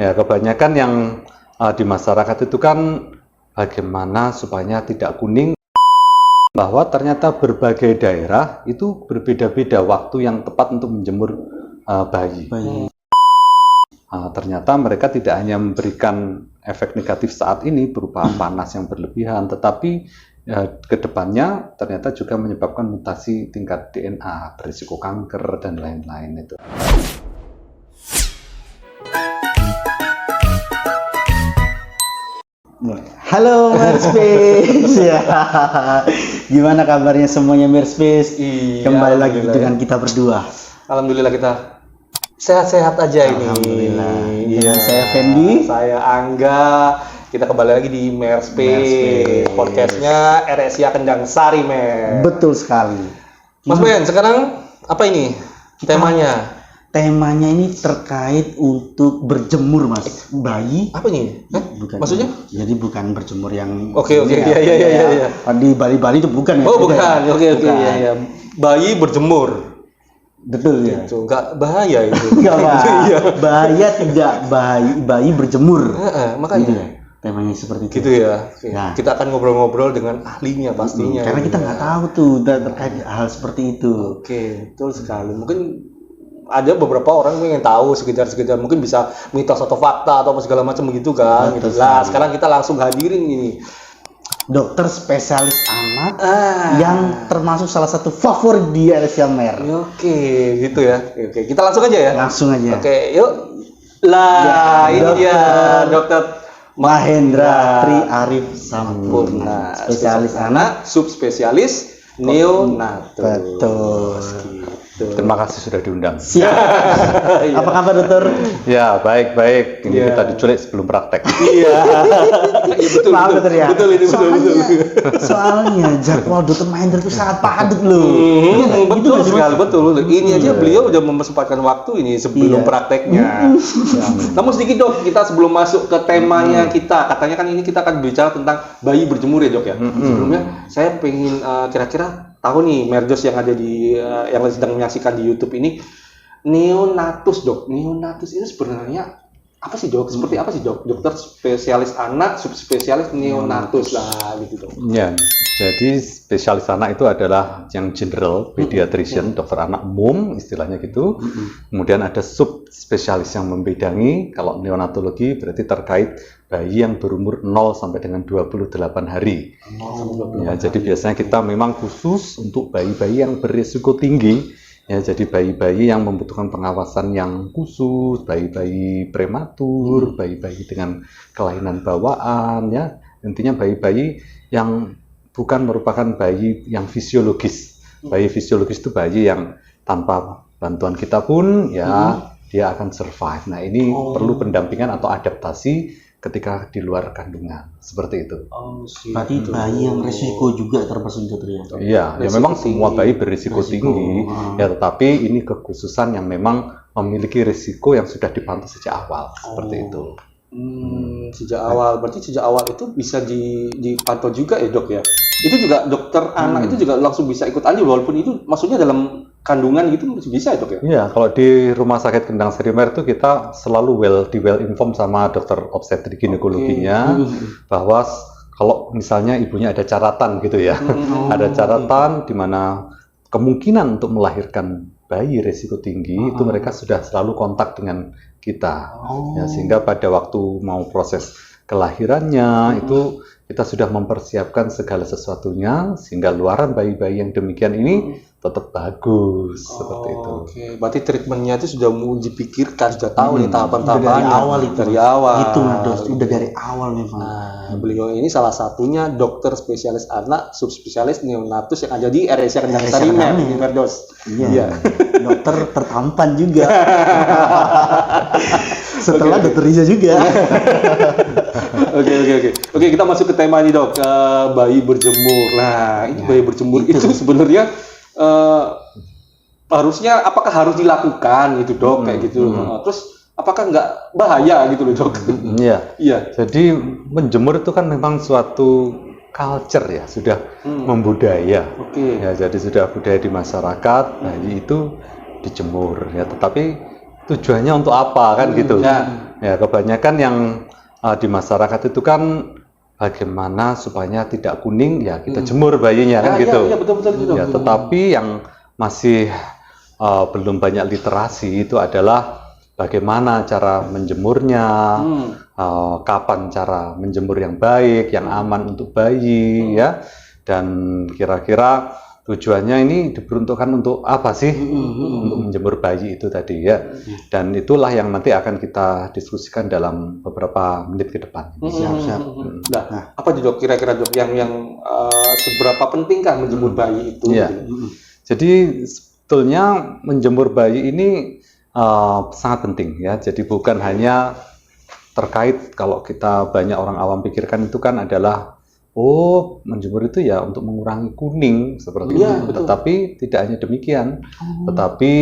Ya, kebanyakan yang di masyarakat itu kan bagaimana supaya tidak kuning, bahwa ternyata berbagai daerah itu berbeda-beda waktu yang tepat untuk menjemur bayi. Ternyata mereka tidak hanya memberikan efek negatif saat ini berupa panas yang berlebihan, tetapi kedepannya ternyata juga menyebabkan mutasi tingkat DNA, berisiko kanker dan lain-lain itu. Halo Merspace, ya. Gimana kabarnya semuanya Merspace? Kembali lagi dengan kita berdua. Alhamdulillah kita sehat-sehat aja ini. Alhamdulillah. Iya. Saya Fendi, saya Angga. Kita kembali lagi di Merspace. Podcastnya RSIA Kendang Sari, Mer. Betul sekali. Mas Ben, sekarang apa ini temanya? Temanya ini terkait untuk berjemur, Mas. Bayi. Apa ini? Bukan. Maksudnya? Jadi bukan berjemur yang Oke, iya. Di Bali itu bukan ya? Oh, bukan. Ya? Oke, Bukan. iya. Bayi berjemur. Betul ya. Itu enggak bahaya itu. Enggak Iya. bahaya tidak bayi berjemur. Makanya. Gitu ya. Temanya seperti itu. Gitu ya. Oke. Nah. Kita akan ngobrol-ngobrol dengan ahlinya pastinya. Karena kita nggak tahu tuh terkait hal seperti itu. Oke, betul sekali. Mungkin ada beberapa orang yang tahu sekitar mungkin bisa mitos atau fakta atau apa segala macam begitu kan. Betul Gitu. Nah, sekali. sekarang kita langsung hadirin ini. Dokter spesialis anak yang termasuk salah satu favorit di RSIA Mer. Oke, gitu ya. Oke, kita langsung aja ya. Langsung aja. Oke, yuk. Lah, Ya, ini dia Dokter Mahendra Tri Arif Sampurna, spesialis anak. subspesialis neonatus. Betul. Gitu. Terima kasih sudah diundang. Siap. Apa kabar dokter? Ya, baik-baik. Ini kita diculik sebelum praktek. Iya. Betul. Maaf, dokter ya. Betul ini betul. Soalnya jadwal dokter Mahendra itu sangat padat loh. Betul sekali, betul. Ini aja beliau udah mempersempatkan waktu ini sebelum prakteknya. Namun sedikit dok, kita sebelum masuk ke temanya kita, katanya kan ini kita akan bicara tentang bayi berjemur ya dok ya. Sebelumnya saya pengen kira-kira tahu nih Merdos yang ada di yang sedang menyaksikan di YouTube ini, neonatus dok. Neonatus itu sebenarnya apa sih dok? Seperti apa sih dok? Dokter spesialis anak, subspesialis neonatus lah gitu dok. Ya, jadi spesialis anak itu adalah yang general, pediatrician, dokter anak umum istilahnya gitu. Kemudian ada subspesialis yang membedangi. Kalau neonatologi berarti terkait bayi yang berumur 0 sampai dengan 28 hari. Ya, jadi biasanya kita memang khusus untuk bayi-bayi yang berisiko tinggi. Ya, jadi bayi-bayi yang membutuhkan pengawasan yang khusus, bayi-bayi prematur, bayi-bayi dengan kelainan bawaan, ya. Intinya bayi-bayi yang bukan merupakan bayi yang fisiologis. Bayi fisiologis itu bayi yang tanpa bantuan kita pun, ya, dia akan survive. Nah, ini perlu pendampingan atau adaptasi ketika di luar kandungan, seperti itu. Berarti bayi yang resiko juga termasuk dokter ya? Iya, ya memang semua bayi berisiko tinggi, ya tetapi ini kekhususan yang memang memiliki risiko yang sudah dipantau sejak awal, seperti itu. Sejak awal, berarti sejak awal itu bisa dipantau juga ya dok ya? Itu juga dokter anak itu juga langsung bisa ikut andil walaupun itu maksudnya dalam kandungan gitu bisa ya dok ya? Iya, kalau di Rumah Sakit Kendang Sari Mer itu kita selalu well inform sama dokter obstetrik ginekologinya bahwa kalau misalnya ibunya ada caratan gitu ya, ada caratan di mana kemungkinan untuk melahirkan bayi risiko tinggi itu mereka sudah selalu kontak dengan kita, ya, sehingga pada waktu mau proses kelahirannya itu kita sudah mempersiapkan segala sesuatunya sehingga luaran bayi-bayi yang demikian ini tetap bagus seperti itu. Oke, berarti treatmentnya itu sudah mau dipikirkan, sudah tahu nih tahapan-tahapan dari awal itu. Dari awal. Itu Dok, udah dari awal memang. Nah, beliau ini salah satunya dokter spesialis anak, subspesialis neonatus yang ada di RSIA Kendang Sari Mer, Merdos. Iya. Dokter tertampan juga. Setelah dokter Riza juga. Oke, kita masuk ke tema ini dok, bayi berjemur. Nah, ini bayi berjemur itu sebenarnya harusnya apakah harus dilakukan gitu dok kayak gitu. Terus apakah nggak bahaya gitu loh dok? Iya. Jadi menjemur itu kan memang suatu culture ya, sudah membudaya. Ya, jadi sudah budaya di masyarakat. Bayi itu dijemur ya, tetapi tujuannya untuk apa kan gitu? Ya, kebanyakan yang di masyarakat itu kan bagaimana supaya tidak kuning, ya kita jemur bayinya kan gitu. Iya, betul-betul gitu. Ya, tetapi yang masih belum banyak literasi itu adalah bagaimana cara menjemurnya, kapan cara menjemur yang baik, yang aman untuk bayi, ya. Dan kira-kira tujuannya ini diperuntukkan untuk apa sih? Untuk menjemur bayi itu tadi ya. Dan itulah yang nanti akan kita diskusikan dalam beberapa menit ke depan. Siap-siap. Nah, apa tuh Dok kira-kira Dok yang seberapa pentingkah menjemur bayi itu? Iya. Jadi sebetulnya menjemur bayi ini sangat penting ya. Jadi bukan hanya terkait kalau kita banyak orang awam pikirkan itu kan adalah menjemur itu ya untuk mengurangi kuning seperti itu. Betul. Tetapi tidak hanya demikian. Tetapi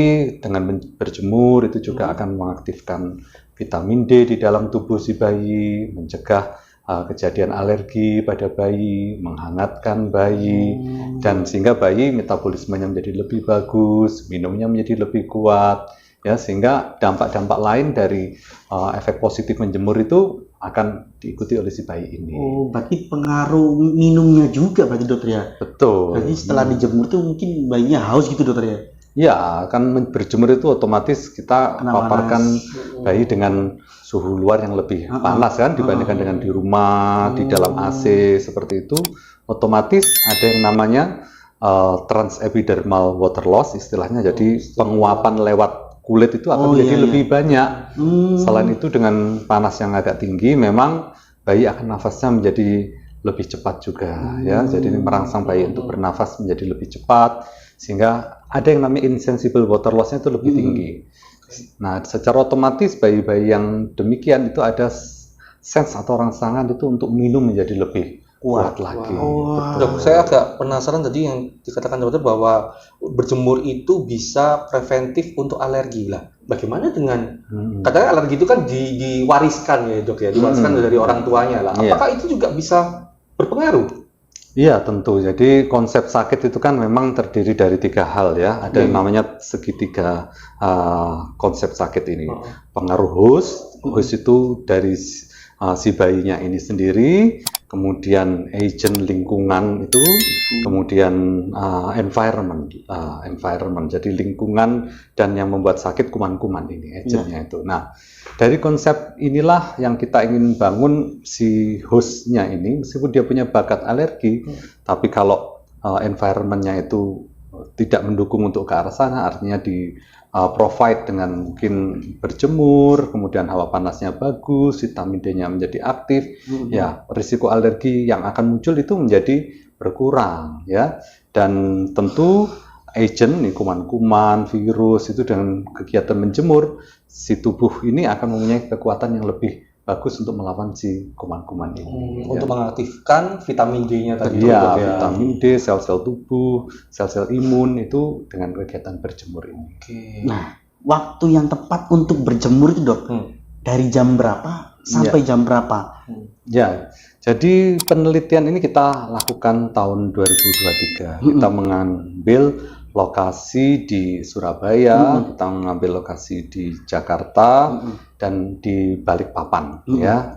dengan berjemur itu juga akan mengaktifkan vitamin D di dalam tubuh si bayi, mencegah kejadian alergi pada bayi, menghangatkan bayi, dan sehingga bayi metabolismenya menjadi lebih bagus, minumnya menjadi lebih kuat, ya sehingga dampak-dampak lain dari efek positif menjemur itu akan diikuti oleh si bayi ini. Oh, berarti pengaruh minumnya juga berarti dokter ya? Betul. Berarti setelah dijemur tuh mungkin bayinya haus gitu dokter ya? Ya, kan berjemur itu otomatis kita Kena paparkan bayi dengan suhu luar yang lebih panas kan dibandingkan dengan di rumah, di dalam AC seperti itu. Otomatis ada yang namanya transepidermal water loss istilahnya. Jadi penguapan lewat kulit itu akan menjadi lebih banyak. Selain itu dengan panas yang agak tinggi, memang bayi akan nafasnya menjadi lebih cepat juga ya. Jadi merangsang bayi untuk bernafas menjadi lebih cepat sehingga ada yang namanya insensible water loss-nya itu lebih tinggi. Nah, secara otomatis bayi-bayi yang demikian itu ada sense atau rangsangan itu untuk minum menjadi lebih kuat lagi. Dok, saya agak penasaran tadi yang dikatakan dokter bahwa berjemur itu bisa preventif untuk alergi lah. Bagaimana dengan katanya alergi itu kan diwariskan ya Dok ya, diwariskan dari orang tuanya lah. Apakah itu juga bisa berpengaruh? Iya tentu. Jadi konsep sakit itu kan memang terdiri dari 3 hal ya. Ada yang namanya segitiga konsep sakit ini. Pengaruh host itu dari si bayinya ini sendiri, kemudian agent lingkungan itu, kemudian environment. Jadi lingkungan dan yang membuat sakit kuman-kuman ini agentnya itu. Nah, dari konsep inilah yang kita ingin bangun si hostnya ini, meskipun dia punya bakat alergi, tapi kalau environmentnya itu tidak mendukung untuk ke arah sana, artinya di provide dengan mungkin berjemur, kemudian hawa panasnya bagus, vitamin D-nya menjadi aktif, ya risiko alergi yang akan muncul itu menjadi berkurang ya. Dan tentu agent nih kuman-kuman, virus itu dengan kegiatan menjemur, si tubuh ini akan mempunyai kekuatan yang lebih bagus untuk melawan si kuman-kuman ini. Untuk mengaktifkan vitamin D-nya tadi. Iya, vitamin D, sel-sel tubuh, sel-sel imun itu dengan kegiatan berjemur ini. Nah, waktu yang tepat untuk berjemur itu Dok, dari jam berapa sampai jam berapa? Ya, jadi penelitian ini kita lakukan tahun 2023. Kita mengambil lokasi di Surabaya, kita mengambil lokasi di Jakarta, dan di Balikpapan ya.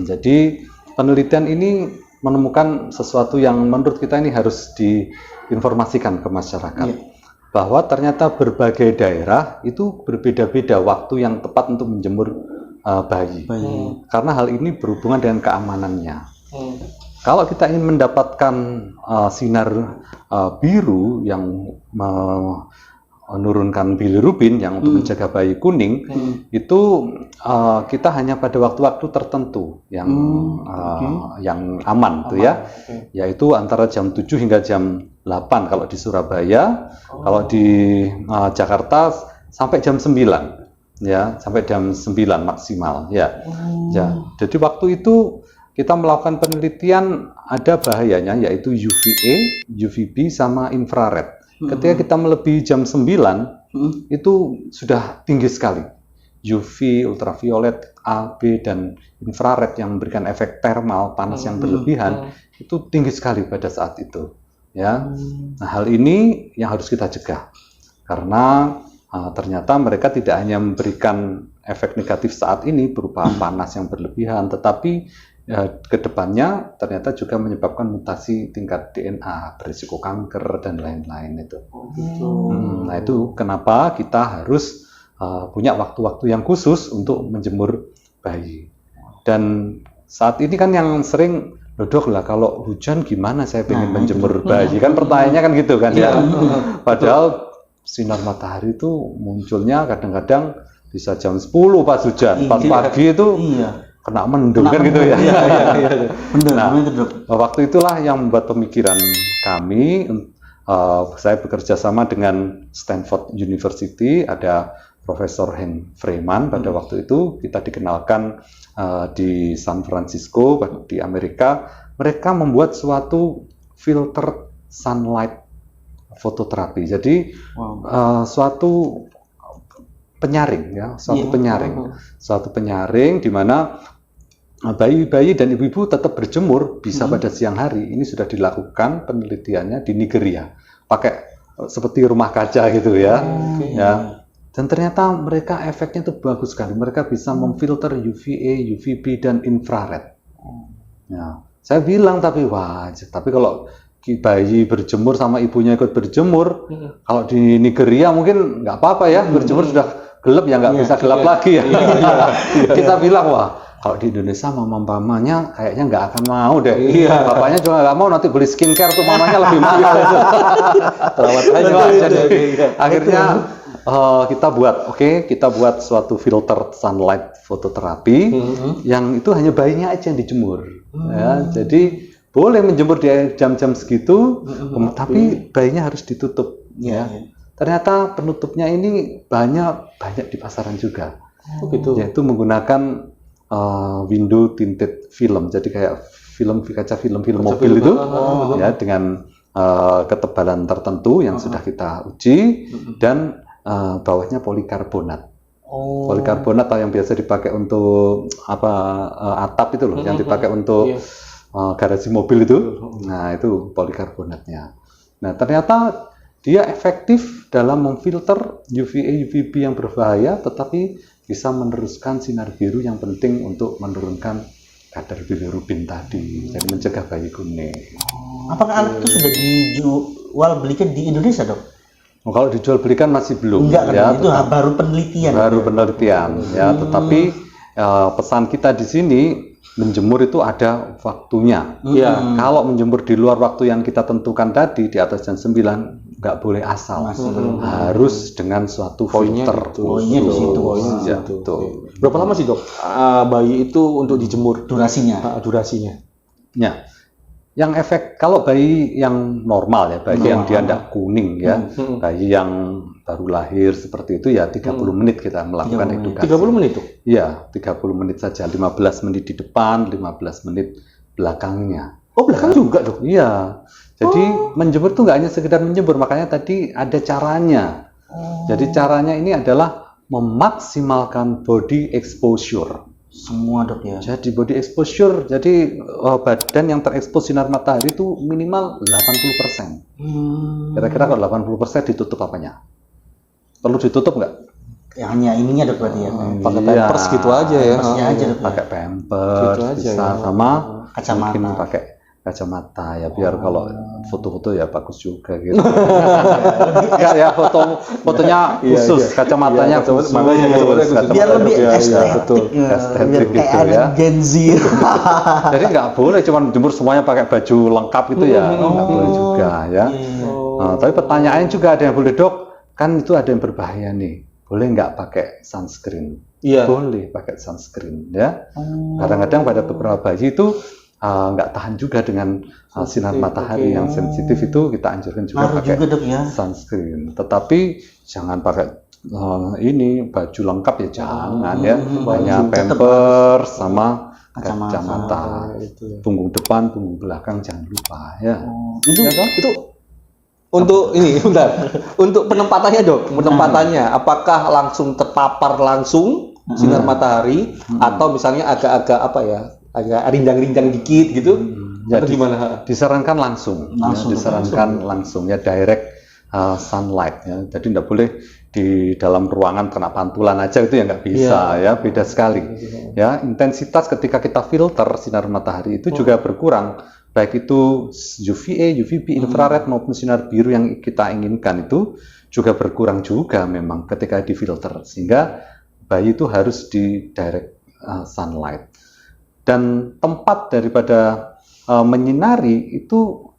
Jadi penelitian ini menemukan sesuatu yang menurut kita ini harus diinformasikan ke masyarakat. Bahwa ternyata berbagai daerah itu berbeda-beda waktu yang tepat untuk menjemur bayi. Karena hal ini berhubungan dengan keamanannya. Kalau kita ingin mendapatkan sinar biru yang menurunkan bilirubin yang untuk mencegah bayi kuning, itu kita hanya pada waktu-waktu tertentu yang aman tuh ya, yaitu antara jam 7 hingga jam 8 kalau di Surabaya, kalau di Jakarta sampai jam 9 ya, sampai jam 9 maksimal ya. Jadi waktu itu kita melakukan penelitian ada bahayanya yaitu UVA, UVB sama infrared. Ketika kita melebihi jam 9 itu sudah tinggi sekali. UV, ultraviolet, A, B dan infrared yang memberikan efek thermal panas yang berlebihan itu tinggi sekali pada saat itu. Ya, nah hal ini yang harus kita cegah karena ternyata mereka tidak hanya memberikan efek negatif saat ini berupa panas yang berlebihan, tetapi kedepannya ternyata juga menyebabkan mutasi tingkat DNA, berisiko kanker dan lain-lain itu. Nah itu kenapa kita harus punya waktu-waktu yang khusus untuk menjemur bayi. Dan saat ini kan yang sering, Dok lah kalau hujan gimana saya pengen menjemur bayi, kan pertanyaannya kan gitu kan ya. Padahal sinar matahari itu munculnya kadang-kadang bisa jam 10 pas hujan, pas pagi itu kena mendung kan gitu ya. Nah, waktu itulah yang membuat pemikiran kami, saya bekerja sama dengan Stanford University, ada Profesor Henk Freeman pada waktu itu, kita dikenalkan di San Francisco di Amerika. Mereka membuat suatu filter sunlight fototerapi. Jadi suatu penyaring ya, suatu penyaring di mana bayi-bayi dan ibu-ibu tetap berjemur bisa pada siang hari. Ini sudah dilakukan penelitiannya di Nigeria, pakai seperti rumah kaca gitu ya. Ya. Dan ternyata mereka efeknya itu bagus sekali. Mereka bisa memfilter UVA, UVB dan infrared. Ya. Saya bilang tapi kalau bayi berjemur sama ibunya ikut berjemur, kalau di Nigeria mungkin nggak apa-apa ya, berjemur sudah gelap ya, nggak bisa gelap lagi ya. Kita bilang kalau di Indonesia mamanya kayaknya nggak akan mau deh. Bapaknya juga nggak mau, nanti beli skincare tuh mamanya lebih mahal. Terawat aja deh. Akhirnya kita buat suatu filter sunlight fototerapi yang itu hanya bayinya aja yang dijemur. Ya, jadi boleh menjemur di jam-jam segitu, tapi bayinya harus ditutup. Ya. Ternyata penutupnya ini banyak di pasaran juga. Yaitu menggunakan window tinted film. Jadi kayak kaca film mobil itu, ya dengan ketebalan tertentu yang sudah kita uji dan bawahnya polikarbonat. Polikarbonat yang biasa dipakai untuk atap itu loh, yang dipakai untuk garasi mobil itu. Nah, itu polikarbonatnya. Nah, ternyata dia efektif dalam memfilter UVA, UVB yang berbahaya, tetapi bisa meneruskan sinar biru yang penting untuk menurunkan kadar bilirubin tadi, jadi mencegah bayi kuning. Apakah alat itu sudah dijual belikan di Indonesia, Dok? Kalau dijual belikan masih belum. Enggak, ya, itu baru penelitian. Ya, tetapi pesan kita di sini, menjemur itu ada waktunya. Kalau menjemur di luar waktu yang kita tentukan tadi, di atas jam 9, nggak boleh asal. Harus dengan suatu filter. Poinnya di situ. Berapa lama sih, Dok, bayi itu untuk dijemur? Durasinya. Ya. Yang efek kalau bayi yang normal ya, bayi yang dia tidak kuning ya, bayi yang baru lahir seperti itu ya 30 menit kita melakukan edukasi. 30 menit tuh? Iya, 30 menit saja, 15 menit di depan, 15 menit belakangnya. Oh, belakang juga, Dok? Iya. Jadi menjemur tuh nggak hanya sekedar menjemur, makanya tadi ada caranya. Jadi caranya ini adalah memaksimalkan body exposure. Semua, Dok, ya. Jadi body exposure, jadi badan yang terekspos sinar matahari itu minimal 80%. Kira-kira kalau 80% ditutup apanya? Perlu ditutup nggak? Ya, hanya ininya, Dok, berarti ya. Pakai pampers gitu aja ya. Pakai pampers, bisa sama kacamata. Mungkin pakai kacamata ya, biar kalau foto-foto ya bagus juga gitu. ya fotonya khusus, kacamatanya khusus. Biar lebih estetik. Estetik gitu kayak ya. Gen Z. Jadi nggak boleh cuma jemur semuanya pakai baju lengkap itu ya, nggak boleh juga ya. Tapi pertanyaannya juga ada yang boleh, Dok, kan itu ada yang berbahaya nih. Boleh nggak pakai sunscreen? Boleh pakai sunscreen ya. Kadang-kadang pada beberapa bayi itu nggak tahan juga dengan sinar matahari yang sensitif, itu kita anjurkan juga pakai sunscreen. Tetapi jangan pakai baju lengkap ya, jangan ya. Hanya pampers sama kacamata. Punggung depan, punggung belakang jangan lupa ya. Itu untuk ini, bentar. Untuk penempatannya, Dok, penempatannya apakah langsung terpapar langsung sinar matahari atau misalnya agak-agak agak rindang-rindang dikit gitu? Atau gimana? Disarankan langsung. Disarankan langsung ya, direct sunlight ya. Jadi tidak boleh di dalam ruangan kena pantulan aja itu ya nggak bisa ya, beda sekali. Ya, intensitas ketika kita filter sinar matahari itu juga berkurang, baik itu UVA, UVB, infrared maupun sinar biru yang kita inginkan itu juga berkurang juga memang ketika difilter, sehingga bayi itu harus di direct sunlight. Dan tempat daripada menyinari itu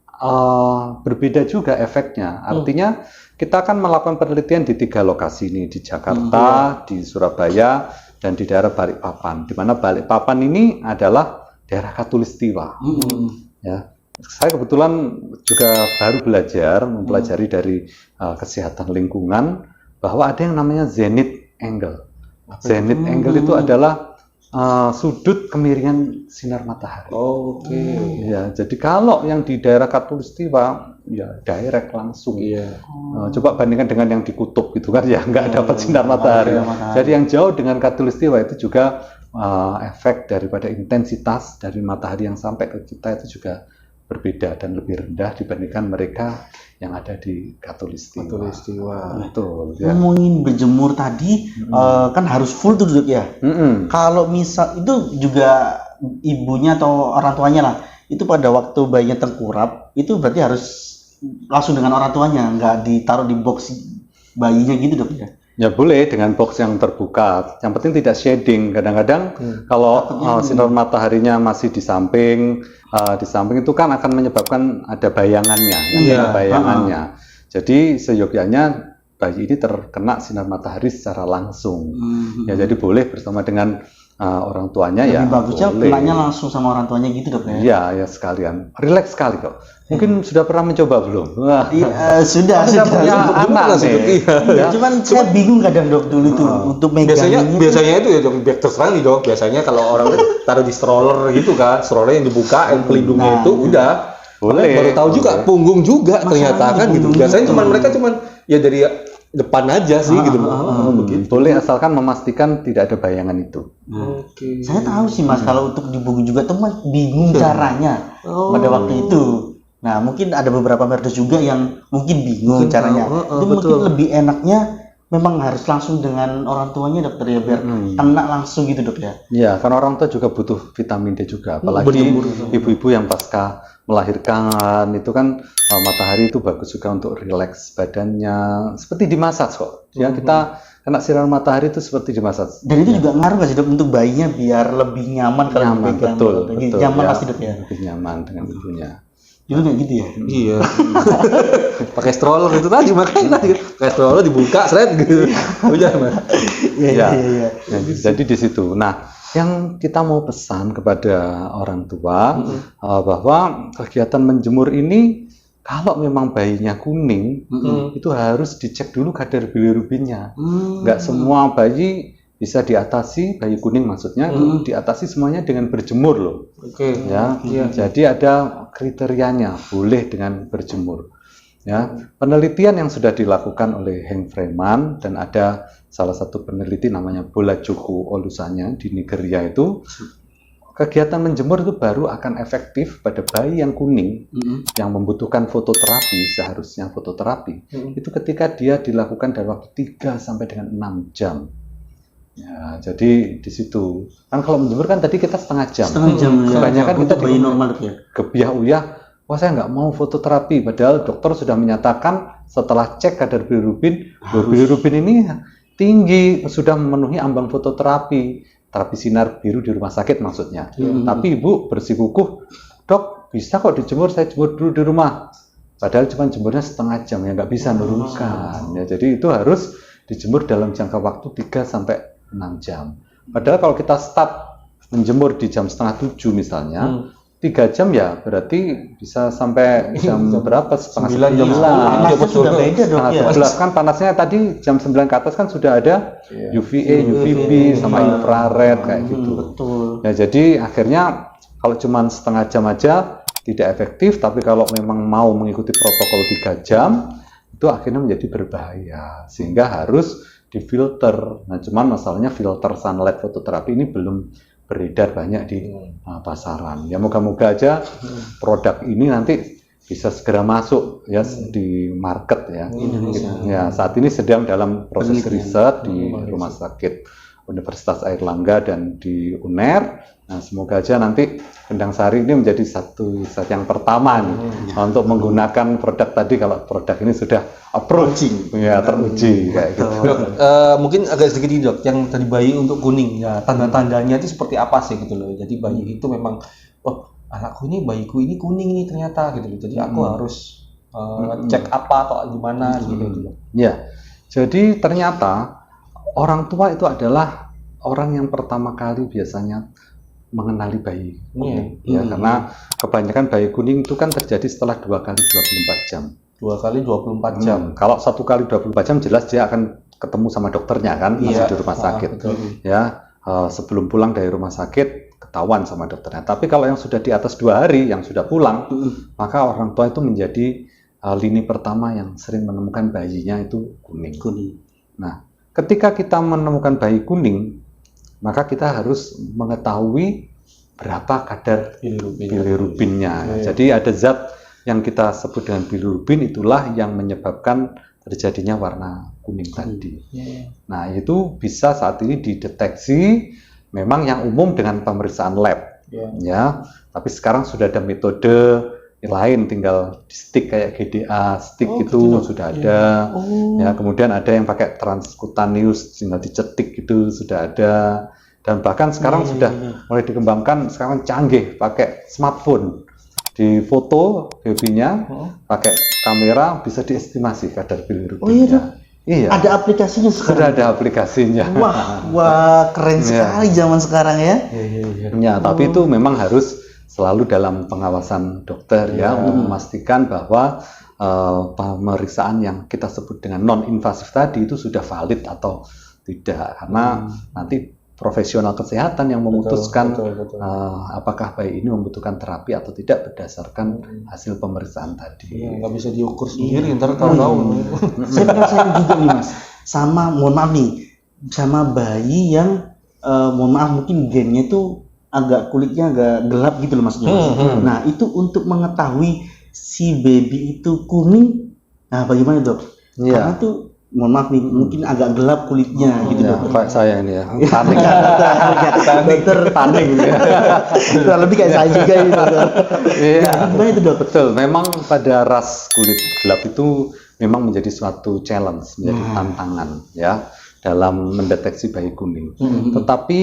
berbeda juga efeknya. Artinya kita akan melakukan penelitian di 3 lokasi ini, di Jakarta, di Surabaya, dan di daerah Balikpapan. Di mana Balikpapan ini adalah daerah Katulistiwa. Ya, saya kebetulan juga baru mempelajari dari kesehatan lingkungan bahwa ada yang namanya zenith angle. Zenith angle itu adalah sudut kemiringan sinar matahari. Oke. Ya, jadi kalau yang di daerah Katulistiwa ya direct langsung. Coba bandingkan dengan yang di kutub gitu kan ya nggak dapat sinar matahari. Jadi yang jauh dengan Katulistiwa itu juga efek daripada intensitas dari matahari yang sampai ke kita itu juga berbeda dan lebih rendah dibandingkan mereka yang ada di Katulistiwa. Betul. Ya. Ngomongin berjemur tadi, kan harus full tuh Dok ya. Kalau misal itu juga ibunya atau orang tuanya lah, itu pada waktu bayinya tengkurap, itu berarti harus langsung dengan orang tuanya, nggak ditaruh di box bayinya gitu Dok ya? Ya boleh dengan box yang terbuka, yang penting tidak shading. Kadang-kadang kalau sinar mataharinya masih di samping itu kan akan menyebabkan ada bayangannya, bayangannya. Jadi seyogyanya bayi ini terkena sinar matahari secara langsung. Ya jadi boleh bersama dengan orang tuanya. Lebih ya. Bagusnya boleh. kenanya langsung sama orang tuanya gitu Dok ya? Iya ya sekalian, rileks sekali kok. Mungkin sudah pernah mencoba belum? Sudah. Ya, anak nih. Cuman saya bingung kadang Dok dulu tuh untuk megangin. Biasanya itu ya Dok, terserah nih Dok. Biasanya kalau orang taruh di stroller gitu kan, stroller yang dibuka, pelindungnya itu udah. Boleh. Baru tahu juga, punggung juga ternyata kan gitu. Biasanya mereka ya dari depan aja sih gitu. Begitu. Boleh asalkan memastikan tidak ada bayangan itu. Oke. Saya tahu sih Mas, kalau untuk dibungkus juga teman bingung caranya pada waktu itu. Nah, mungkin ada beberapa merdes juga yang mungkin bingung caranya. Itu mungkin lebih enaknya memang harus langsung dengan orang tuanya Dokter ya, biar kena langsung gitu Dok ya. Iya, karena orang tua juga butuh vitamin D juga, apalagi ibu-ibu yang pasca melahirkan itu kan matahari itu bagus juga untuk rileks badannya, seperti dimasaj kok. Ya kita kena sinar matahari itu seperti dimasaj. Dan itu juga ngaruh nggak sih Dok untuk bayinya biar lebih nyaman kalau nyaman, dipegang. betul, Nyaman ya, pasti Dok ya. lebih nyaman dengan ibunya. Itu kayak gitu ya. Iya. Pakai stroller itu tadi makanya pakai stroller dibuka seret gitu. Udah Mas. Iya. Jadi di situ. Nah, yang kita mau pesan kepada orang tua bahwa kegiatan menjemur ini kalau memang bayinya kuning itu harus dicek dulu kadar bilirubinnya. Nggak semua bayi bisa diatasi, bayi kuning maksudnya diatasi semuanya dengan berjemur loh. Ya, jadi ada kriterianya, boleh dengan berjemur. Ya, penelitian yang sudah dilakukan oleh Henk Vreeman dan ada salah satu peneliti namanya Bolajogo Olusanya di Nigeria itu, kegiatan menjemur itu baru akan efektif pada bayi yang kuning yang membutuhkan fototerapi, seharusnya fototerapi itu ketika dia dilakukan dalam waktu 3 sampai dengan 6 jam. Ya, jadi di situ kan kalau menjemur kan tadi kita setengah jam. Kebanyakan kita bayi normal ya. Kebiah uyah, wah saya nggak mau fototerapi, padahal dokter sudah menyatakan setelah cek kadar bilirubin, bilirubin ini tinggi, sudah memenuhi ambang fototerapi, terapi sinar biru di rumah sakit maksudnya. Tapi ibu bersikukuh, dok bisa kok dijemur, saya jemur dulu di rumah. Padahal cuma jemurnya setengah jam, ya nggak bisa nurunkan. Ya, jadi itu harus dijemur dalam jangka waktu 3 sampai 6 jam. Padahal kalau kita start menjemur di jam setengah 7 misalnya, 3 jam ya berarti bisa sampai jam berapa? Setengah 9 jam. Panasnya sudah beda Dok ya. 11 kan panasnya tadi jam 9 ke atas kan sudah ada UVA, UVB sama infrared kayak gitu. Betul. Ya jadi akhirnya kalau cuma setengah jam aja tidak efektif, tapi kalau memang mau mengikuti protokol 3 jam itu akhirnya menjadi berbahaya sehingga harus difilter. Nah, cuman masalahnya filter sunlight fototerapi ini belum beredar banyak di pasaran. Ya moga-moga aja produk ini nanti bisa segera masuk ya di market ya. Indonesia. Ya, saat ini sedang dalam proses Penelitian. riset di Rumah Sakit Universitas Airlangga dan di UNER. Nah, semoga aja nanti Kendang Sari ini menjadi satu riset yang pertama nih untuk menggunakan produk tadi. Kalau produk ini sudah approaching, ya teruji kayak gitu. Dok, mungkin agak sedikit nih, Dok, yang tadi bayi untuk kuning ya, tanda-tandanya itu seperti apa sih gitu loh. Jadi bayi itu memang, oh anakku ini, bayiku ini kuning ini ternyata gitu loh. Jadi aku harus cek apa atau gimana gitu loh. Ya, jadi ternyata orang tua itu adalah orang yang pertama kali biasanya mengenali bayi kuning. Ya, karena kebanyakan bayi kuning itu kan terjadi setelah 2 kali 24 jam. 2 kali 24 jam. Kalau 1 kali 24 jam jelas dia akan ketemu sama dokternya kan, masih di rumah sakit. Betul. Ya, sebelum pulang dari rumah sakit ketahuan sama dokternya. Tapi kalau yang sudah di atas 2 hari yang sudah pulang, maka orang tua itu menjadi lini pertama yang sering menemukan bayinya itu kuning. Nah, ketika kita menemukan bayi kuning, maka kita harus mengetahui berapa kadar bilirubinnya. Jadi ada zat yang kita sebut dengan bilirubin, itulah yang menyebabkan terjadinya warna kuning tadi. Nah, itu bisa saat ini dideteksi memang yang umum dengan pemeriksaan lab. Ya, tapi sekarang sudah ada metode lain, tinggal di stick kayak GDA stick itu sudah ada. Ya, kemudian ada yang pakai transkutaneus tinggal dicetik itu sudah ada. Dan bahkan sekarang sudah mulai dikembangkan, sekarang canggih pakai smartphone. Di foto babynya pakai kamera bisa diestimasi kadar bilirubinnya. Iya. Ada aplikasinya sekarang. Sudah ada aplikasinya. Wah, keren sekali zaman sekarang ya. Ya, tapi itu memang harus selalu dalam pengawasan dokter ya untuk memastikan bahwa pemeriksaan yang kita sebut dengan non-invasif tadi itu sudah valid atau tidak, karena nanti profesional kesehatan yang memutuskan apakah bayi ini membutuhkan terapi atau tidak berdasarkan hasil pemeriksaan tadi. Nggak bisa diukur sendiri, ntar tahu-tahu. Saya penasaran juga nih Mas, sama mohon maaf nih, sama bayi yang mohon maaf mungkin gennya tuh agak kulitnya agak gelap gitu loh maksudnya. Nah, itu untuk mengetahui si baby itu kuning, nah bagaimana dok? Karena tuh mohon maaf nih, mungkin agak gelap kulitnya gitu dok. Kayak saya ini ya, panik. Dokter Panik ya. Kurang lebih kayak saya juga ini dok. Nah, gimana itu dok? Betul, memang pada ras kulit gelap itu memang menjadi suatu challenge, menjadi tantangan ya dalam mendeteksi bayi kuning. Tetapi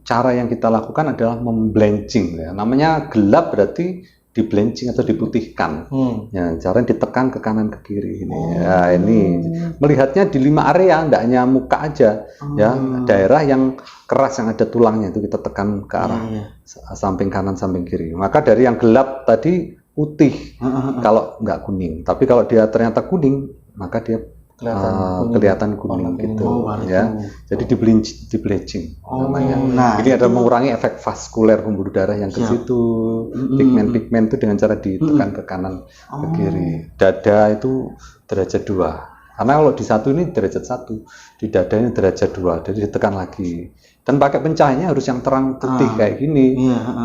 cara yang kita lakukan adalah memblanching ya. Namanya gelap berarti diblanching atau diputihkan. Ya, cara ditekan ke kanan ke kiri ini. Ya, ini melihatnya di 5 area, tidak hanya muka aja. Ya, daerah yang keras yang ada tulangnya itu kita tekan ke arah samping kanan, samping kiri. Maka dari yang gelap tadi putih kalau nggak kuning. Tapi kalau dia ternyata kuning, maka dia kelihatan kuning gitu ya. Jadi di-bleaching namanya. Nah, jadi ada mengurangi efek vaskuler pembuluh darah yang ke situ. Pigmen-pigmen itu dengan cara ditekan ke kanan ke kiri. Dada itu derajat 2. Karena kalau di satu ini derajat 1, di dada ini derajat 2. Jadi ditekan lagi. Dan pakai pencahayanya harus yang terang putih kayak gini.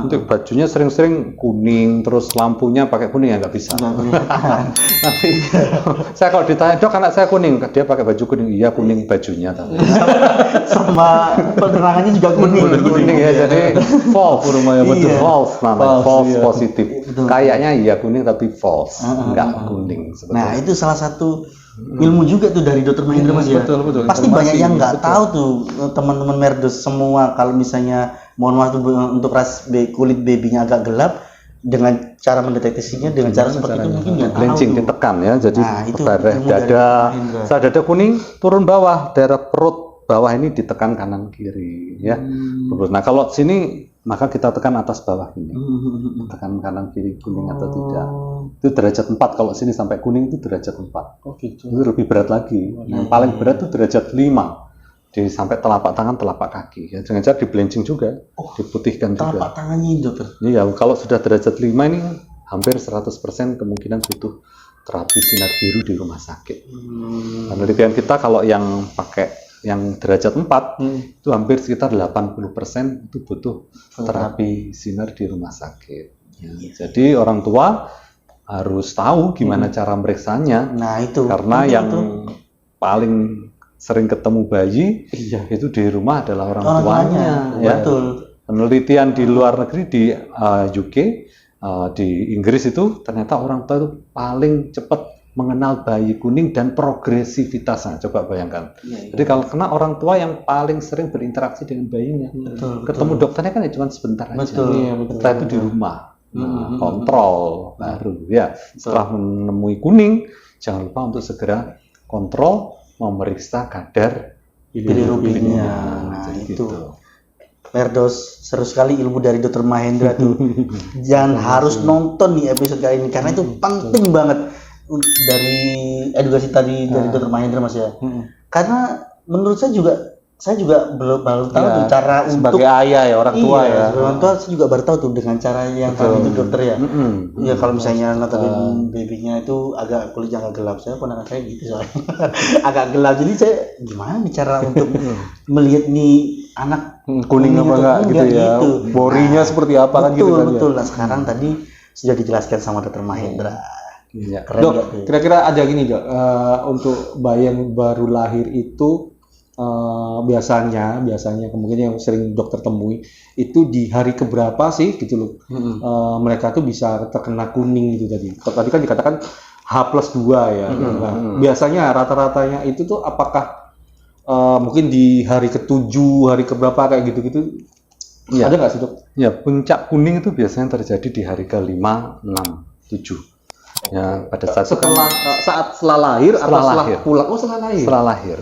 Untuk bajunya sering-sering kuning, terus lampunya pakai kuning ya nggak bisa. Tapi saya kalau ditanya, dok anak saya kuning, dia pakai baju kuning, iya kuning bajunya. Tapi sama penerangannya juga kuning. Kuning ya, jadi false rumahnya betul false namanya, false positif. Kayaknya iya kuning tapi false, nggak kuning. Nah, itu salah satu ilmu juga tuh dari Dokter Mahendra Mas ya. Betul. Pasti banyak yang nggak tahu tuh teman-teman Merdos semua, kalau misalnya mohon maaf untuk ras kulit babynya agak gelap, dengan cara mendeteksinya dengan cara seperti itu mungkin nggak tahu. Bleaching ditekan ya, jadi itu daerah dada, saat dada kuning turun bawah, daerah perut bawah ini ditekan kanan kiri ya. Nah kalau sini maka kita tekan atas bawah ini, tekan kanan kiri kuning atau tidak. Itu derajat 4, kalau sini sampai kuning itu derajat 4. Gitu. Itu lebih berat lagi. Yang paling berat itu derajat 5. Di sampai telapak tangan, telapak kaki. Ya, dengan cara di-bleaching juga, diputihkan juga. Telapak tangannya ini dokter. Iya, kalau sudah derajat 5 ini hampir 100% kemungkinan butuh terapi sinar biru di rumah sakit. Penelitian kita kalau yang pakai yang derajat 4 itu hampir sekitar 80% itu butuh terapi sinar di rumah sakit. Ya, jadi orang tua harus tahu gimana cara meriksanya. Nah, itu. Karena penting yang itu. paling sering ketemu bayi itu di rumah adalah orang tuanya. Ya. Betul. Penelitian di luar negeri di UK, di Inggris itu ternyata orang tua itu paling cepat mengenal bayi kuning dan progresivitasnya. Coba bayangkan. Jadi kalau kena orang tua yang paling sering berinteraksi dengan bayinya, ketemu dokternya kan ya cuma sebentar aja. Setelah itu di rumah. Kontrol baru ya. Setelah menemui kuning, jangan lupa untuk segera kontrol, memeriksa kadar bilirubinnya. Nah, itu. Perdos, seru sekali ilmu dari Dr. Mahendra tuh. Jangan harus nonton nih episode kali ini karena itu penting banget dari edukasi tadi dari Dr. Mahendra, Mas ya. Karena menurut saya juga baru tahu tuh cara sebagai untuk ayah ya, orang tua ya. Orang tua saya juga baru tahu tuh dengan cara yang tadi itu dokter ya. Ya kalau misalnya nonton babynya itu agak kulitnya agak gelap, saya ponakan saya gitu soalnya. Agak gelap, jadi saya gimana nih cara untuk melihat nih anak kuning apa enggak gitu ya. Gitu. Borinya seperti apa kan gitu kan. Betul. Nah, sekarang tadi sudah dijelaskan sama Dr. Mahendra. Ya. Keren. Dok, kira-kira ada gini Dok, untuk bayi yang baru lahir itu biasanya kemungkinan yang sering dokter temui itu di hari keberapa sih gitu loh, mereka tuh bisa terkena kuning gitu tadi. Tadi kan dikatakan H+2 ya. Nah, biasanya rata-ratanya itu tuh apakah mungkin di hari ke-7, hari keberapa kayak gitu-gitu? Ya. Ada nggak sih Dok? Ya, puncak kuning itu biasanya terjadi di hari ke-5, 6, 7. Ya, pada saat setelah lahir atau setelah lahir. pulang? Oh, setelah lahir.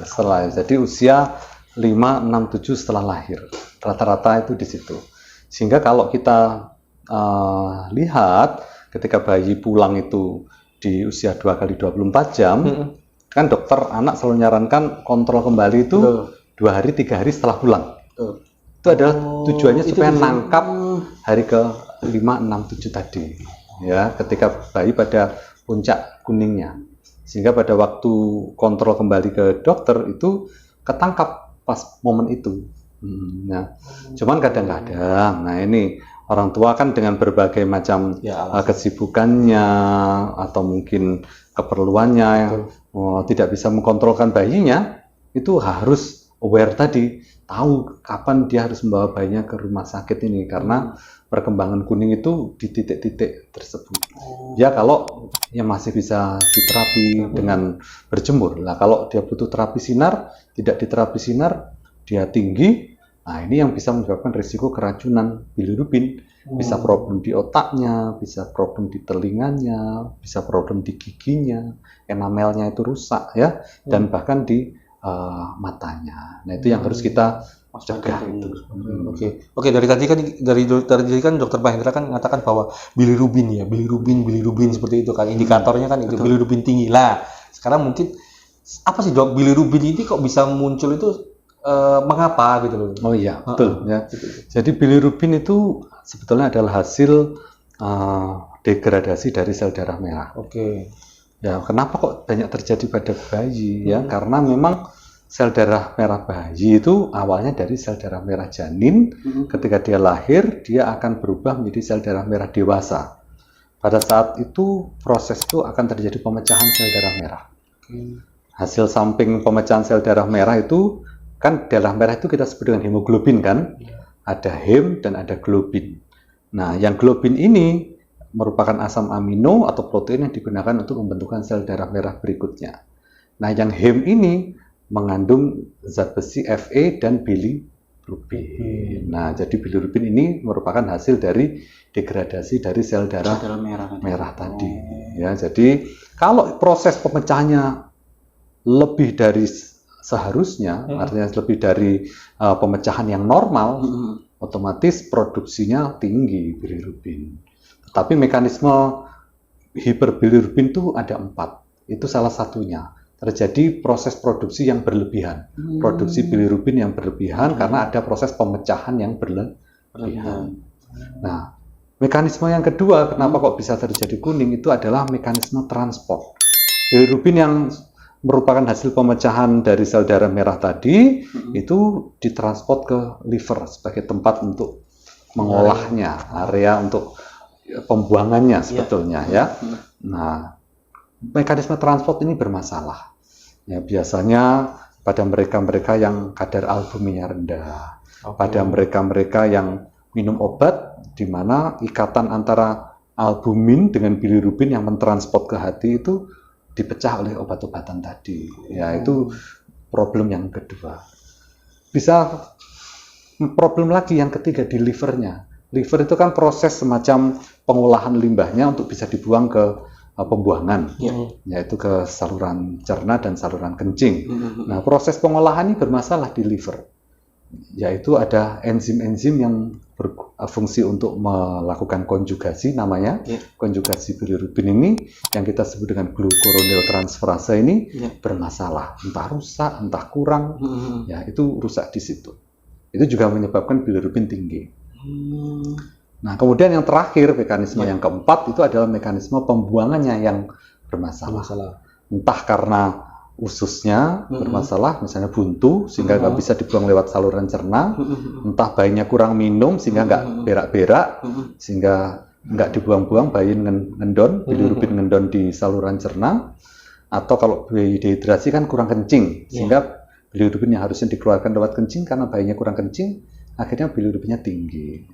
Setelah lahir. Jadi usia 5, 6, 7 setelah lahir. Rata-rata itu di situ. Sehingga kalau kita lihat ketika bayi pulang itu di usia 2 kali 24 jam, kan dokter anak selalu nyarankan kontrol kembali itu 2 hari, 3 hari setelah pulang. Itu adalah tujuannya supaya nangkap hari ke 5, 6, 7 tadi. Ya, ketika bayi pada puncak kuningnya, sehingga pada waktu kontrol kembali ke dokter itu ketangkap pas momen itu. Nah, cuman kadang-kadang, nah ini orang tua kan dengan berbagai macam kesibukannya atau mungkin keperluannya tidak bisa mengkontrolkan bayinya, itu harus aware tadi, tahu kapan dia harus membawa bayinya ke rumah sakit ini karena perkembangan kuning itu di titik-titik tersebut. Ya kalau yang masih bisa diterapi dengan berjemur. Nah kalau dia butuh terapi sinar, tidak diterapi sinar, dia tinggi. Nah ini yang bisa menyebabkan risiko keracunan bilirubin. Bisa problem di otaknya, bisa problem di telinganya, bisa problem di giginya, enamelnya itu rusak ya, dan bahkan di matanya. Nah itu yang harus kita cegah itu. Oke, dari tadi kan Dokter Mahendra kan mengatakan bahwa bilirubin seperti itu kan indikatornya kan itu bilirubin tinggi lah. Sekarang mungkin apa sih Dok, bilirubin ini kok bisa muncul itu mengapa gitu loh? Oh iya, betul ya. Jadi bilirubin itu sebetulnya adalah hasil degradasi dari sel darah merah. Oke. Ya, kenapa kok banyak terjadi pada bayi ya? Karena memang sel darah merah bayi itu awalnya dari sel darah merah janin. Ketika dia lahir, dia akan berubah menjadi sel darah merah dewasa. Pada saat itu proses itu akan terjadi pemecahan sel darah merah. Hasil samping pemecahan sel darah merah itu kan darah merah itu kita sebut dengan hemoglobin kan? Ada hem dan ada globin. Nah, yang globin ini merupakan asam amino atau protein yang digunakan untuk pembentukan sel darah merah berikutnya. Nah, yang hem ini mengandung zat besi Fe dan bilirubin. Nah, jadi bilirubin ini merupakan hasil dari degradasi dari sel darah merah tadi. Ya, jadi kalau proses pemecahannya lebih dari seharusnya, artinya lebih dari pemecahan yang normal, otomatis produksinya tinggi bilirubin. Tapi mekanisme hiperbilirubin itu ada 4. Itu salah satunya. Terjadi proses produksi yang berlebihan. Produksi bilirubin yang berlebihan karena ada proses pemecahan yang berlebihan. Nah, mekanisme yang kedua kenapa kok bisa terjadi kuning itu adalah mekanisme transport. Bilirubin yang merupakan hasil pemecahan dari sel darah merah tadi itu ditransport ke liver sebagai tempat untuk mengolahnya, area untuk pembuangannya sebetulnya ya. Nah, mekanisme transport ini bermasalah. Ya, biasanya pada mereka-mereka yang kadar albuminnya rendah, pada mereka-mereka yang minum obat di mana ikatan antara albumin dengan bilirubin yang mentransport ke hati itu dipecah oleh obat-obatan tadi. Ya, itu problem yang kedua. Bisa problem lagi yang ketiga di livernya. Liver itu kan proses semacam pengolahan limbahnya untuk bisa dibuang ke pembuangan, yaitu ke saluran cerna dan saluran kencing. Nah, proses pengolahan ini bermasalah di liver, yaitu ada enzim-enzim yang berfungsi untuk melakukan konjugasi, namanya konjugasi bilirubin ini, yang kita sebut dengan glucuroniltransferase ini bermasalah, entah rusak, entah kurang, ya itu rusak di situ. Itu juga menyebabkan bilirubin tinggi. Nah, kemudian yang terakhir, mekanisme yang keempat itu adalah mekanisme pembuangannya yang bermasalah. Entah karena ususnya bermasalah, misalnya buntu sehingga nggak bisa dibuang lewat saluran cerna, entah bayinya kurang minum sehingga nggak berak-berak, sehingga nggak dibuang-buang, bayi ngendon, bilirubin ngendon di saluran cerna, atau kalau bayi dehidrasi kan kurang kencing, sehingga bilirubin yang harusnya dikeluarkan lewat kencing karena bayinya kurang kencing, akhirnya bilirubinnya tinggi.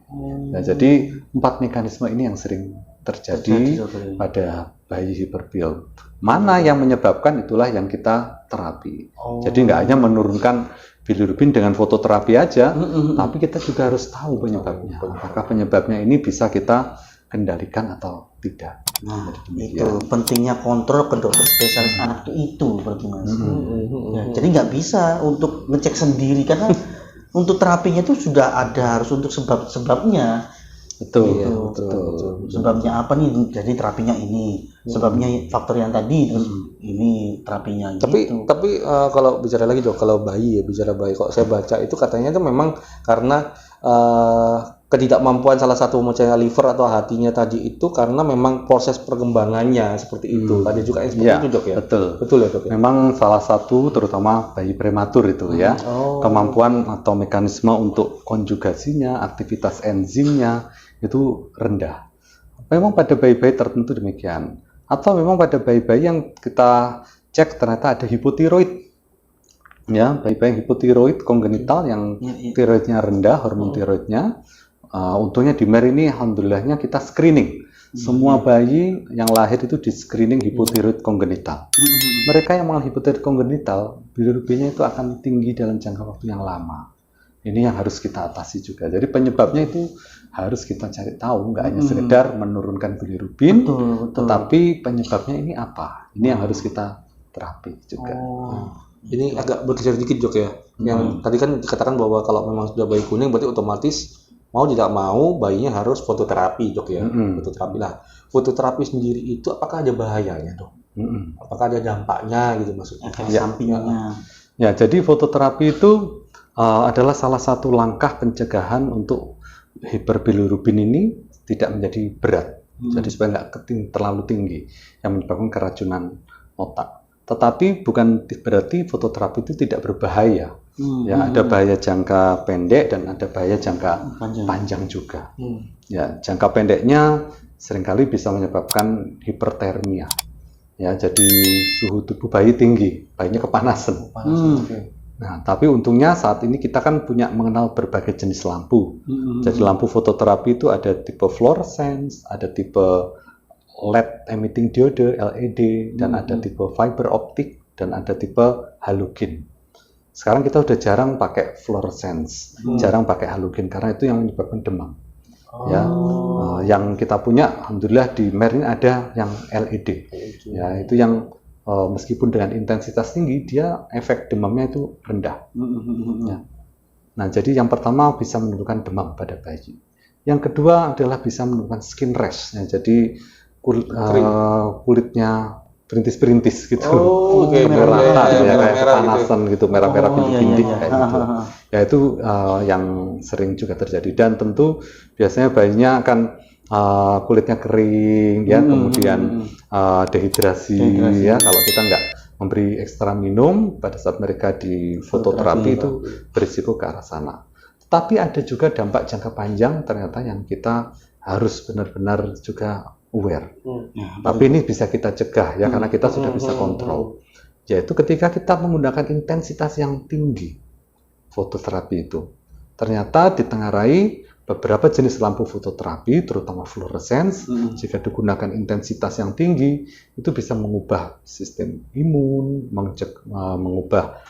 Nah, jadi 4 mekanisme ini yang sering terjadi pada bayi hiperbil. Mana yang menyebabkan, itulah yang kita terapi. Jadi nggak hanya menurunkan bilirubin dengan fototerapi aja, tapi kita juga harus tahu penyebabnya. Apakah penyebabnya ini bisa kita kendalikan atau tidak. Nah, itu pentingnya kontrol ke dokter spesialis anak itu berarti Mas. Ya, jadi nggak bisa untuk ngecek sendiri karena untuk terapinya itu sudah ada, harus untuk sebabnya. Betul. Sebabnya apa nih? Jadi terapinya ini, sebabnya faktor yang tadi, terus ini terapinya. Tapi kalau bicara lagi Dok, kalau bayi kok saya baca itu katanya itu memang karena ketidakmampuan salah satu misalnya liver atau hatinya tadi itu karena memang proses perkembangannya seperti itu. Ada juga yang seperti itu Dok ya? Betul ya Dok ya? Memang salah satu terutama bayi prematur itu ya, kemampuan atau mekanisme untuk konjugasinya, aktivitas enzimnya itu rendah. Memang pada bayi-bayi tertentu demikian. Atau memang pada bayi-bayi yang kita cek ternyata ada hipotiroid. Ya, bayi-bayi hipotiroid kongenital yang tiroidnya rendah, hormon tiroidnya. Untungnya di MER ini alhamdulillahnya kita screening. Semua bayi yang lahir itu di screening hipotiroid kongenital. Mereka yang mengalami hipotiroid kongenital, bilirubinnya itu akan tinggi dalam jangka waktu yang lama. Ini yang harus kita atasi juga. Jadi penyebabnya itu harus kita cari tahu, nggak hanya sekedar menurunkan bilirubin, tetapi penyebabnya ini apa? Ini yang harus kita terapi juga. Ini agak bergeser dikit Dok ya. Yang tadi kan dikatakan bahwa kalau memang sudah bayi kuning berarti otomatis mau tidak mau bayinya harus fototerapi Dok ya. Fototerapi lah. Fototerapi sendiri itu apakah ada bahayanya Dok? Apakah ada dampaknya gitu maksudnya? Sampingnya. Ya, jadi fototerapi itu adalah salah satu langkah pencegahan untuk hiperbilirubin ini tidak menjadi berat. Jadi supaya nggak terlalu tinggi yang menyebabkan keracunan otak. Tetapi bukan berarti fototerapi itu tidak berbahaya. Ya, ada bahaya jangka pendek dan ada bahaya jangka panjang juga. Ya, jangka pendeknya seringkali bisa menyebabkan hipertermia. Ya, jadi suhu tubuh bayi tinggi, bayinya kepanasan. Nah, tapi untungnya saat ini kita kan mengenal berbagai jenis lampu. Jadi lampu fototerapi itu ada tipe fluorescence, ada tipe LED emitting diode (LED), dan ada tipe fiber optik, dan ada tipe halogen. Sekarang kita udah jarang pakai fluorescence, jarang pakai halogen karena itu yang menyebabkan demam. Ya, yang kita punya, alhamdulillah di MER ini ada yang LED. Ya, itu yang meskipun dengan intensitas tinggi, dia efek demamnya itu rendah. Ya. Nah, jadi yang pertama bisa menurunkan demam pada bayi. Yang kedua adalah bisa menurunkan skin rash. Ya, jadi kulitnya perintis-perintis gitu. Merah, ya, kayak kepanasan gitu, merah-merah bintik-bintik kayak gitu. Ya, itu yang sering juga terjadi. Dan tentu biasanya bayinya akan kulitnya kering, ya, kemudian dehidrasi, ya, kalau kita nggak memberi ekstra minum pada saat mereka di fototerapi itu berisiko ke arah sana. Tapi ada juga dampak jangka panjang ternyata yang kita harus benar-benar juga aware. Ya, Tapi ini bisa kita cegah ya, karena kita sudah bisa kontrol. Yaitu ketika kita menggunakan intensitas yang tinggi fototerapi itu. Ternyata ditengarai beberapa jenis lampu fototerapi, terutama fluorescence, jika digunakan intensitas yang tinggi, itu bisa mengubah sistem imun, mengubah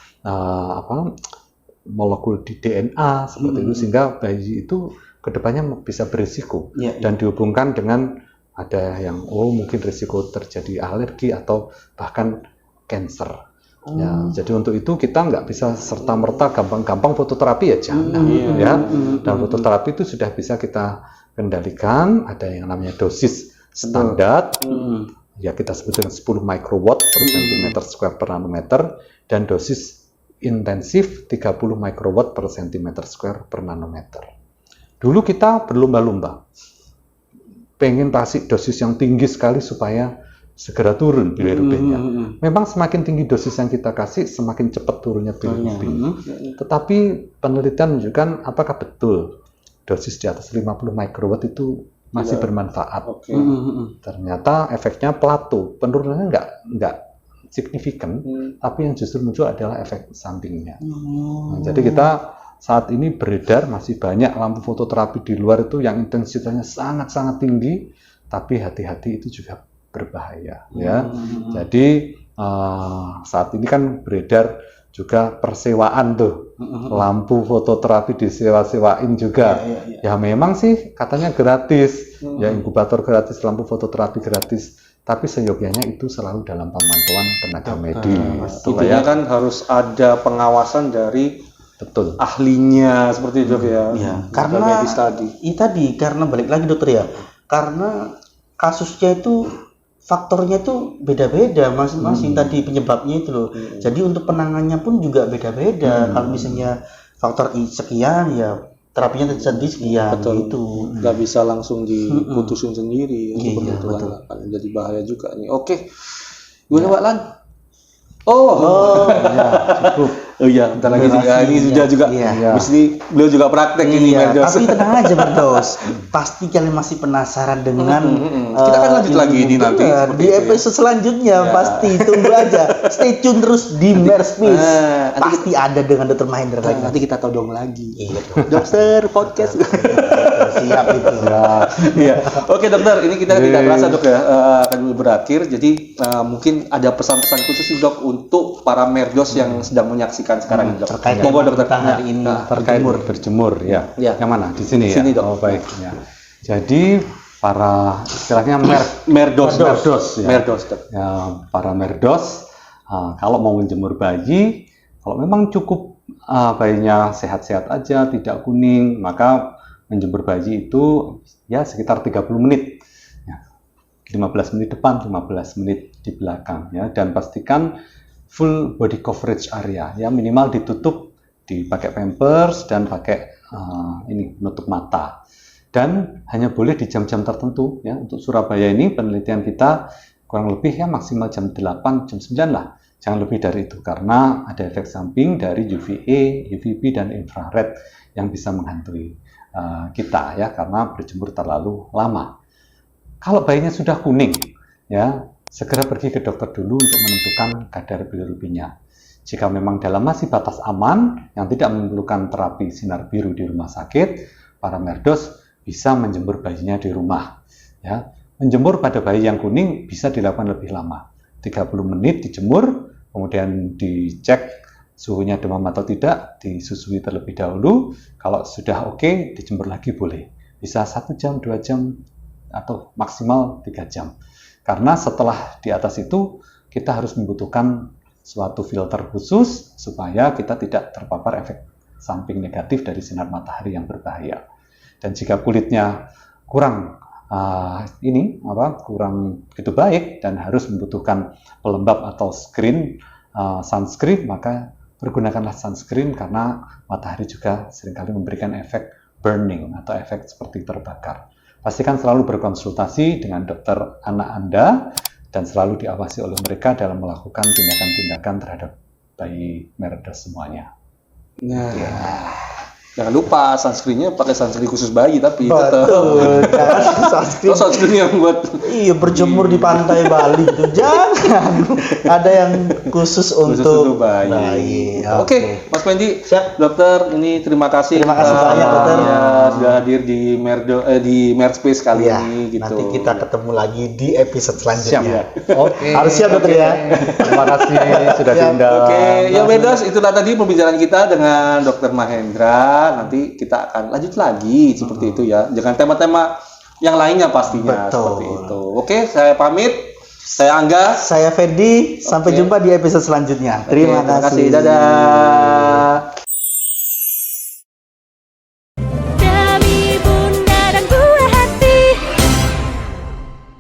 molekul di DNA seperti itu, sehingga bayi itu kedepannya bisa berisiko dan dihubungkan dengan ada yang mungkin risiko terjadi alergi atau bahkan cancer. Ya, jadi untuk itu kita nggak bisa serta-merta gampang-gampang fototerapi ya jangan ya. Dan fototerapi itu sudah bisa kita kendalikan, ada yang namanya dosis standar, ya kita sebutkan 10 microwatt per centimeter square per nanometer, dan dosis intensif 30 microwatt per centimeter square per nanometer. Dulu kita berlomba-lomba, pengen kasih dosis yang tinggi sekali supaya segera turun bilirubinnya. Memang semakin tinggi dosis yang kita kasih, semakin cepat turunnya bilirubin. Tetapi penelitian menunjukkan apakah betul dosis di atas 50 microwatt itu masih bermanfaat. Ternyata efeknya plato, penurunannya nggak signifikan, tapi yang justru muncul adalah efek sampingnya. Nah, jadi kita saat ini beredar masih banyak lampu fototerapi di luar itu yang intensitasnya sangat-sangat tinggi, tapi hati-hati itu juga berbahaya ya. Jadi saat ini kan beredar juga persewaan tuh, lampu fototerapi disewa-sewain juga. Ya memang sih katanya gratis, ya inkubator gratis, lampu fototerapi gratis, tapi seyogianya itu selalu dalam pemantauan tenaga medis. Intinya kan harus ada pengawasan dari ahlinya seperti itu ya. Karena medis tadi. Karena balik lagi dokter ya, karena kasusnya itu faktornya itu beda-beda masing-masing tadi penyebabnya itu loh. Jadi untuk penanganannya pun juga beda-beda. Kalau misalnya faktor sekian ya terapinya terjadi sekian gitu. Nggak bisa langsung diputusin sendiri. Iya, betul. Akan jadi bahaya juga nih. Oke. Gimana Pak Lan? Ya, cukup. Oh iya, bentar lagi juga. Ini sudah juga. Mesti beliau juga praktek ini, Merdos. Tapi tenang aja, Merdos. Pasti kalian masih penasaran dengan kita kan lanjut lagi ini nanti. Di episode selanjutnya pasti tunggu aja. Stay tune terus di Merspace. Pasti ada dengan Dr. Mahendra lagi. Nanti kita todong lagi. Iya, Dokter podcast. Siap itu. Iya. Oke, dokter, ini kita tidak terasa dok ya akan berakhir. Jadi mungkin ada pesan-pesan khusus nih, dok, untuk para Merdos yang sedang menyaksikan sekarang ini, dok. Terkait Monggo dokter hari ini terkait berjemur ya. Yang mana? Di sini ya. Sini, dok. Oh baik. Ya. Jadi para istilahnya Merdos ya. Merdos, dok. Ya, para Merdos kalau mau menjemur bayi, kalau memang cukup bayinya sehat-sehat aja, tidak kuning, maka menjemur bayi itu ya sekitar 30 menit. Ya. 15 menit depan, 15 menit di belakang ya, dan pastikan full body coverage area ya, minimal ditutup, dipakai pampers dan pakai ini penutup mata, dan hanya boleh di jam-jam tertentu ya. Untuk Surabaya ini penelitian kita kurang lebih ya maksimal jam 8, jam 9 lah, jangan lebih dari itu karena ada efek samping dari UVA, UVB dan infrared yang bisa menghantui kita ya karena berjemur terlalu lama. Kalau bayinya sudah kuning ya, segera pergi ke dokter dulu untuk menentukan kadar bilirubinnya. Jika memang dalam masih batas aman yang tidak memerlukan terapi sinar biru di rumah sakit, para Merdos bisa menjemur bayinya di rumah ya. Menjemur pada bayi yang kuning bisa dilakukan lebih lama, 30 menit dijemur, kemudian dicek suhunya demam atau tidak, disusui terlebih dahulu. Kalau sudah oke, dijemur lagi boleh. Bisa 1 jam, 2 jam, atau maksimal 3 jam. Karena setelah di atas itu, kita harus membutuhkan suatu filter khusus supaya kita tidak terpapar efek samping negatif dari sinar matahari yang berbahaya. Dan jika kulitnya kurang kurang begitu baik dan harus membutuhkan pelembab atau sunscreen, maka pergunakanlah sunscreen karena matahari juga seringkali memberikan efek burning atau efek seperti terbakar. Pastikan selalu berkonsultasi dengan dokter anak Anda dan selalu diawasi oleh mereka dalam melakukan tindakan-tindakan terhadap bayi Merdos semuanya. Nah, Jangan lupa sunscreennya pakai sunscreen khusus bayi tapi tetap. Betul, jangan sunscreen. Oh, sunscreen yang buat Iya, berjemur di pantai Bali itu. Jangan. Ada yang khusus untuk bayi. Oke, Mas Fendi, Siap. dokter, ini terima kasih. Terima kasih banyak, dokter. Ya, sudah hadir di di Merspace kali Iya, ini gitu. nanti kita ketemu lagi di episode selanjutnya. Oke. Harus siap, dokter ya. Terima kasih sudah Siap. diundang. Oke, ya Medas, itulah tadi pembicaraan kita dengan Dokter Mahendra. Nanti kita akan lanjut lagi seperti itu ya. Jangan tema-tema yang lainnya pastinya. Betul. Seperti itu. Oke, saya pamit. Saya Angga. Saya Fendi, sampai Oke. jumpa di episode selanjutnya. Oke, Terima kasih. Dadah.